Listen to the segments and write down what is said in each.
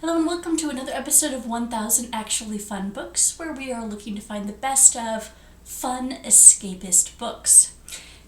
Hello and welcome to another episode of 1000 Actually Fun Books, where we are looking to find the best of fun escapist books.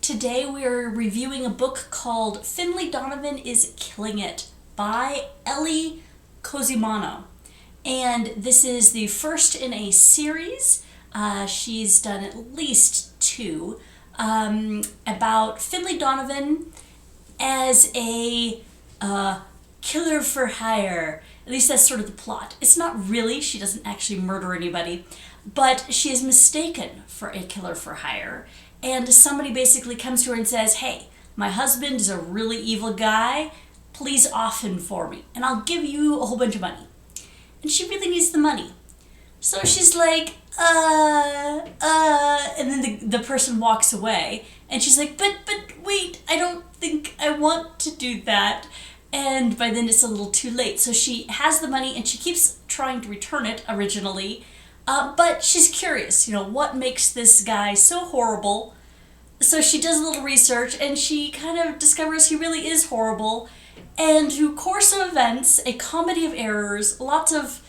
Today we are reviewing a book called Finlay Donovan is Killing It by Elle Cosimano. And this is the first in a series. She's done at least two about Finlay Donovan as a killer for hire. At least that's sort of the plot. It's not really, she doesn't actually murder anybody, but she is mistaken for a killer for hire. And somebody basically comes to her and says, hey, my husband is a really evil guy, please off him for me, and I'll give you a whole bunch of money. And she really needs the money. So she's like, and then the person walks away, and she's like, but wait, I don't think I want to do that. And by then it's a little too late. So she has the money and she keeps trying to return it originally. But she's curious, what makes this guy so horrible? So she does a little research and she kind of discovers he really is horrible. And through course of events, a comedy of errors, lots of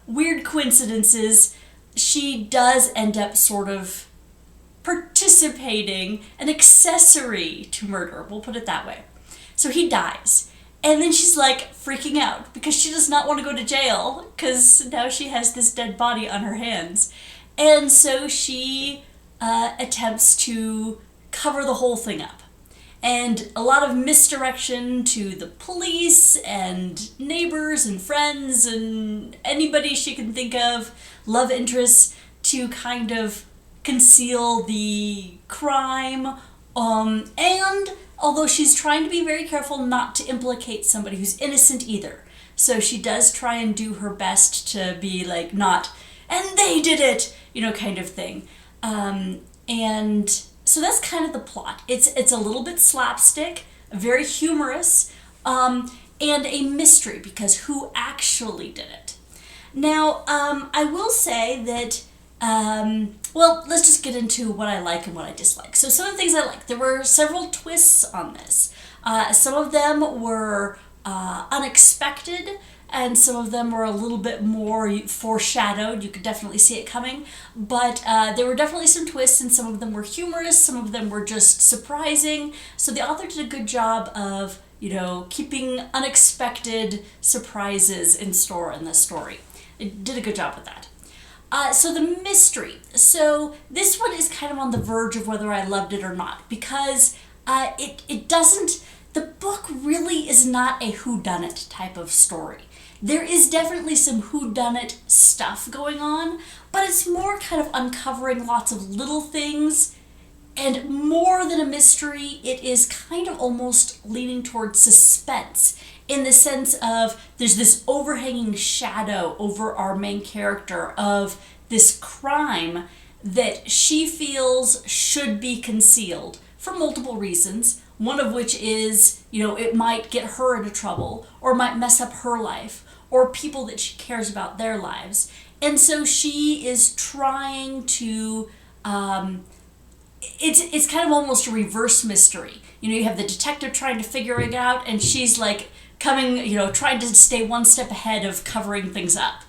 weird coincidences, she does end up sort of participating, an accessory to murder. We'll put it that way. So he dies. And then she's like freaking out because she does not want to go to jail because now she has this dead body on her hands. And so she attempts to cover the whole thing up. And a lot of misdirection to the police and neighbors and friends and anybody she can think of, love interests, to kind of conceal the crime. And although she's trying to be very careful not to implicate somebody who's innocent either. So she does try and do her best to be like not, and they did it, kind of thing. And so that's kind of the plot. It's a little bit slapstick, very humorous, and a mystery because who actually did it? Now, I will say that well, let's just get into what I like and what I dislike. So some of the things I like, there were several twists on this. Some of them were unexpected, and some of them were a little bit more foreshadowed. You could definitely see it coming. But there were definitely some twists, and some of them were humorous, some of them were just surprising. So the author did a good job of, keeping unexpected surprises in store in this story. It did a good job with that. So the mystery. So this one is kind of on the verge of whether I loved it or not, because it doesn't, the book really is not a whodunit type of story. There is definitely some whodunit stuff going on, but it's more kind of uncovering lots of little things, and more than a mystery, it is kind of almost leaning towards suspense, in the sense of there's this overhanging shadow over our main character of this crime that she feels should be concealed for multiple reasons, one of which is, it might get her into trouble, or might mess up her life, or people that she cares about their lives. And so she is trying to, it's kind of almost a reverse mystery. You have the detective trying to figure it out, and she's like, coming, trying to stay one step ahead of covering things up.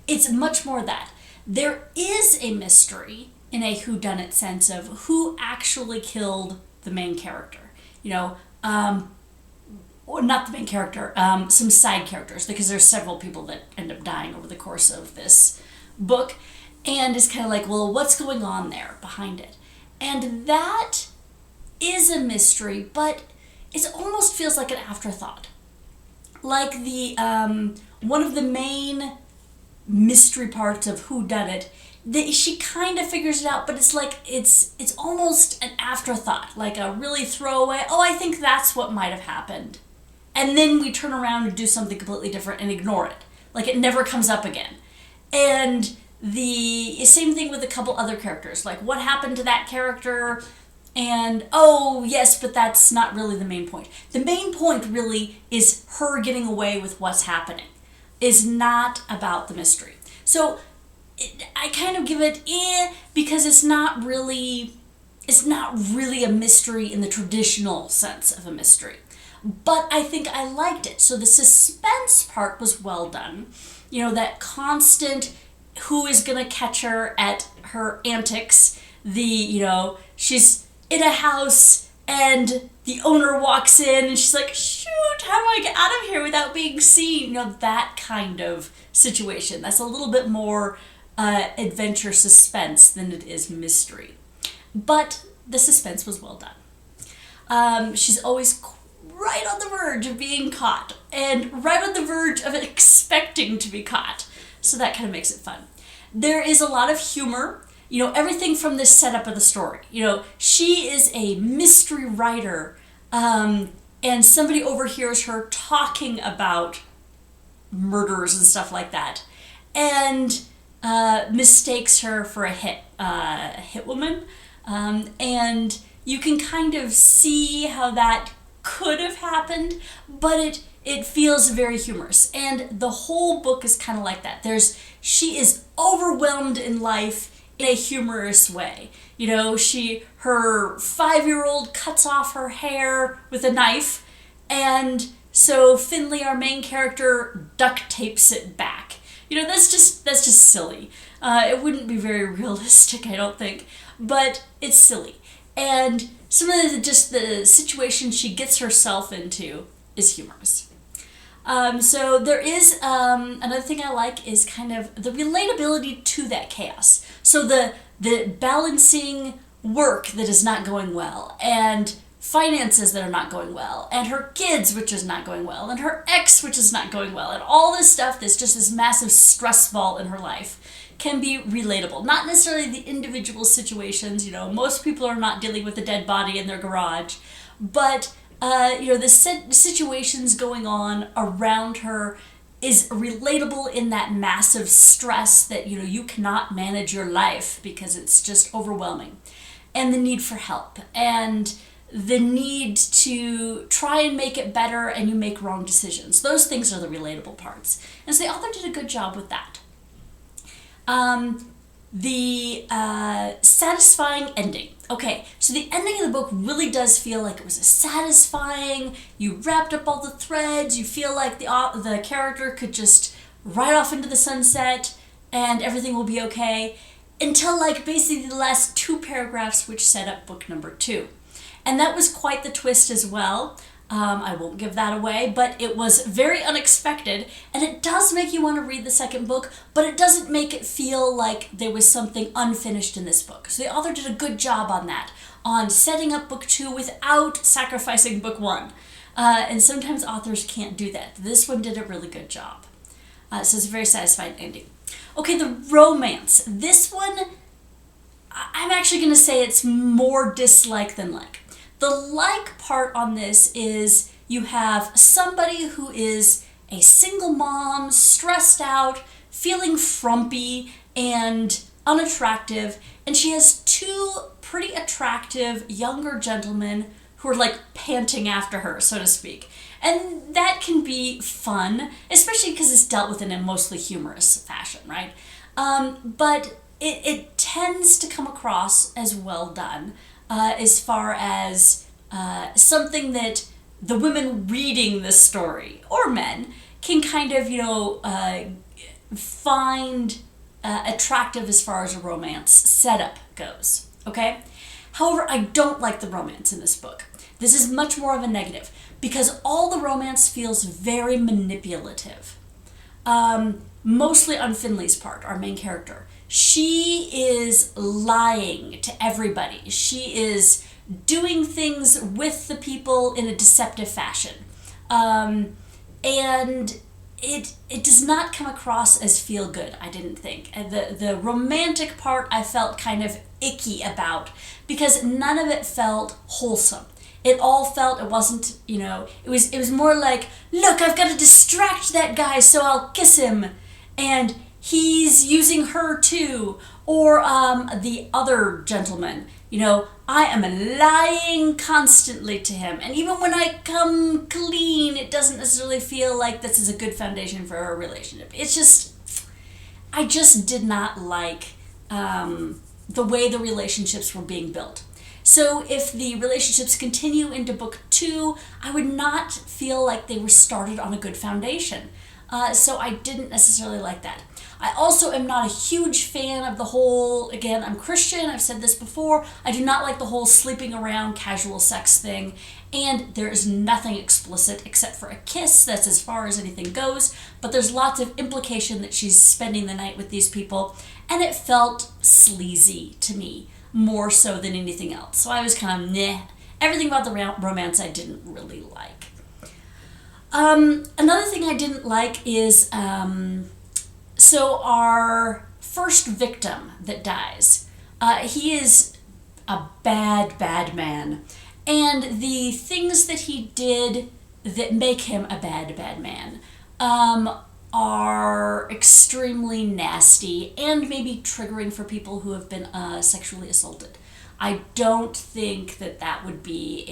It's much more that. There is a mystery in a whodunit sense of who actually killed the main character. Or not the main character, some side characters, because there's several people that end up dying over the course of this book. And it's kind of like, well, what's going on there behind it? And that is a mystery, but it almost feels like an afterthought. Like the one of the main mystery parts of whodunit, she kind of figures it out, but it's like it's almost an afterthought, like a really throwaway, oh, I think that's what might have happened. And then we turn around and do something completely different and ignore it. Like it never comes up again. And the same thing with a couple other characters, like what happened to that character? And, oh, yes, but that's not really the main point. The main point really is her getting away with what's happening, is not about the mystery. So I kind of give it because it's not really a mystery in the traditional sense of a mystery. but I think I liked it. So the suspense part was well done. You know, that constant who is going to catch her at her antics. She's in a house and the owner walks in and she's like, shoot, how do I get out of here without being seen? You know, that kind of situation. That's a little bit more adventure suspense than it is mystery. But the suspense was well done. She's always right on the verge of being caught and right on the verge of expecting to be caught. So that kind of makes it fun. There is a lot of humor, you know, everything from the setup of the story. You know, she is a mystery writer, and somebody overhears her talking about murders and stuff like that, and mistakes her for a hit woman, and you can kind of see how that could have happened, but it feels very humorous. And the whole book is kind of like that. She is overwhelmed in life in a humorous way. You know, her 5-year-old cuts off her hair with a knife, and so Finlay, our main character, duct tapes it back. You know, that's just silly. It wouldn't be very realistic, I don't think, but it's silly. And some of the situation she gets herself into is humorous. So there is another thing I like is kind of the relatability to that chaos. So the balancing work that is not going well, and finances that are not going well, and her kids, which is not going well, and her ex, which is not going well, and all this stuff that's just this massive stress ball in her life can be relatable. Not necessarily the individual situations, you know, most people are not dealing with a dead body in their garage, but the situations going on around her is relatable in that massive stress that, you know, you cannot manage your life because it's just overwhelming. And the need for help, and the need to try and make it better, and you make wrong decisions. Those things are the relatable parts. And so the author did a good job with that. The satisfying ending. Okay, so the ending of the book really does feel like it was a satisfying, you wrapped up all the threads, you feel like the character could just ride off into the sunset and everything will be okay, until like basically the last 2 paragraphs which set up book number 2. And that was quite the twist as well. I won't give that away, but it was very unexpected, and it does make you want to read the second book, but it doesn't make it feel like there was something unfinished in this book. So the author did a good job on that, on setting up book 2 without sacrificing book 1. And sometimes authors can't do that. This one did a really good job. So it's a very satisfying ending. Okay, the romance. This one, I'm actually going to say it's more dislike than like. The like part on this is you have somebody who is a single mom, stressed out, feeling frumpy and unattractive, and she has 2 pretty attractive younger gentlemen who are like panting after her, so to speak. And that can be fun, especially because it's dealt with in a mostly humorous fashion, right? But it tends to come across as well done. As far as something that the women reading the story, or men, can kind of, find attractive as far as a romance setup goes, okay? However, I don't like the romance in this book. This is much more of a negative, because all the romance feels very manipulative. Mostly on Finlay's part, our main character. She is lying to everybody. She is doing things with the people in a deceptive fashion. And it does not come across as feel good, I didn't think. And the romantic part I felt kind of icky about, because none of it felt wholesome. It all felt, it wasn't, it was more like, look, I've got to distract that guy so I'll kiss him. And he's using her too. Or the other gentleman, I am lying constantly to him. And even when I come clean, it doesn't necessarily feel like this is a good foundation for a relationship. It's just, I just did not like the way the relationships were being built. So if the relationships continue into book 2, I would not feel like they were started on a good foundation. So I didn't necessarily like that. I also am not a huge fan of the whole, again, I'm Christian, I've said this before, I do not like the whole sleeping around casual sex thing, and there is nothing explicit except for a kiss. That's as far as anything goes, but there's lots of implication that she's spending the night with these people, and it felt sleazy to me, more so than anything else. So I was kind of, meh. Everything about the romance I didn't really like. Another thing I didn't like is, so our first victim that dies, he is a bad, bad man. And the things that he did that make him a bad, bad man are extremely nasty and maybe triggering for people who have been sexually assaulted. I don't think that that would be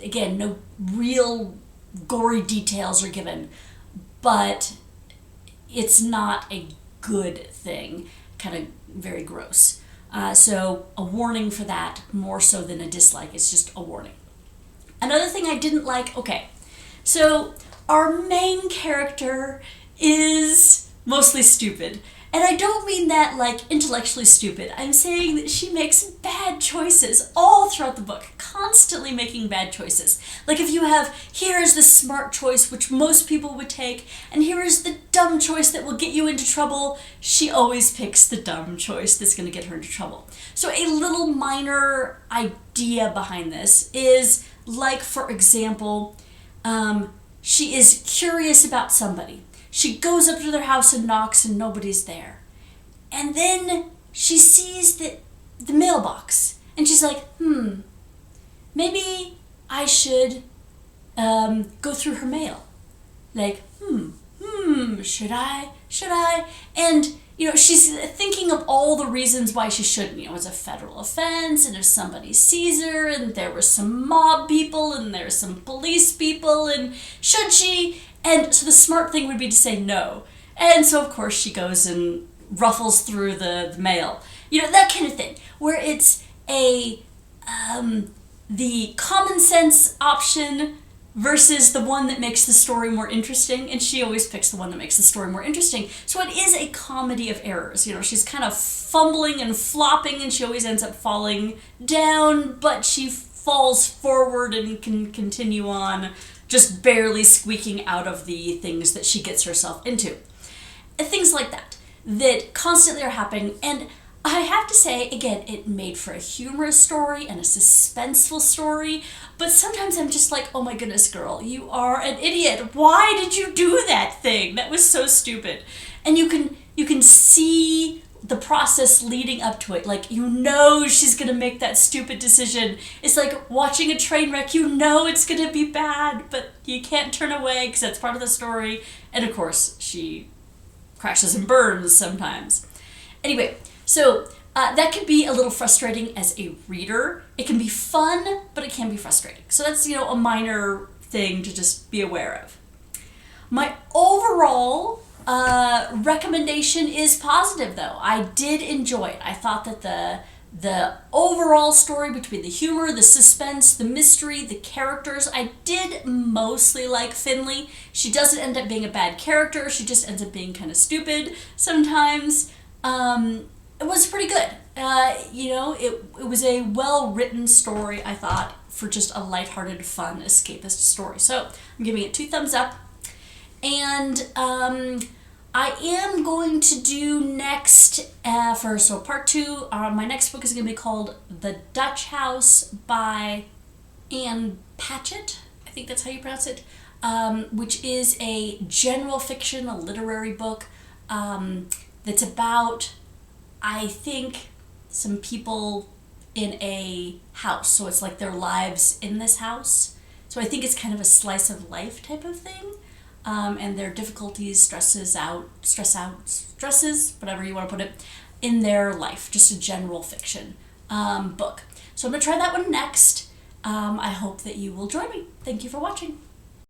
again, no real gory details are given, but it's not a good thing, kind of very gross. So a warning for that more so than a dislike. It's just a warning. Another thing I didn't like, okay, so our main character is mostly stupid. And I don't mean that like intellectually stupid. I'm saying that she makes bad choices all throughout the book, constantly making bad choices. Like if you have, here is the smart choice which most people would take, and here is the dumb choice that will get you into trouble, she always picks the dumb choice that's going to get her into trouble. So a little minor idea behind this is, like for example, she is curious about somebody. She goes up to their house and knocks and nobody's there. And then she sees the mailbox and she's like, maybe I should go through her mail. Like, should I? And, she's thinking of all the reasons why she shouldn't. It's a federal offense, and if somebody sees her, and there were some mob people, and there's some police people, and should she? And so the smart thing would be to say no. And so, of course, she goes and ruffles through the mail. That kind of thing, where it's the common sense option versus the one that makes the story more interesting, and she always picks the one that makes the story more interesting. So it is a comedy of errors. She's kind of fumbling and flopping, and she always ends up falling down, but she falls forward and can continue on, just barely squeaking out of the things that she gets herself into. And things like that constantly are happening, and I have to say, again, it made for a humorous story and a suspenseful story, but sometimes I'm just like, oh my goodness, girl, you are an idiot. Why did you do that thing? That was so stupid. And you can see the process leading up to it. Like, she's going to make that stupid decision. It's like watching a train wreck. It's going to be bad, but you can't turn away because that's part of the story. And of course, she crashes and burns sometimes. Anyway, so that can be a little frustrating as a reader. It can be fun, but it can be frustrating. So that's, a minor thing to just be aware of. My overall recommendation is positive, though. I did enjoy it. I thought that the overall story between the humor, the suspense, the mystery, the characters, I did mostly like Finlay. She doesn't end up being a bad character. She just ends up being kind of stupid sometimes. It was pretty good. It was a well-written story, I thought, for just a lighthearted, fun, escapist story. So I'm giving it 2 thumbs up. And I am going to do next, part 2, my next book is going to be called The Dutch House by Anne Patchett. I think that's how you pronounce it. Which is a general fiction, a literary book that's about, I think, some people in a house. So it's like their lives in this house. So I think it's kind of a slice of life type of thing. And their difficulties, stresses, whatever you want to put it, in their life. Just a general fiction book. So I'm going to try that one next. I hope that you will join me. Thank you for watching.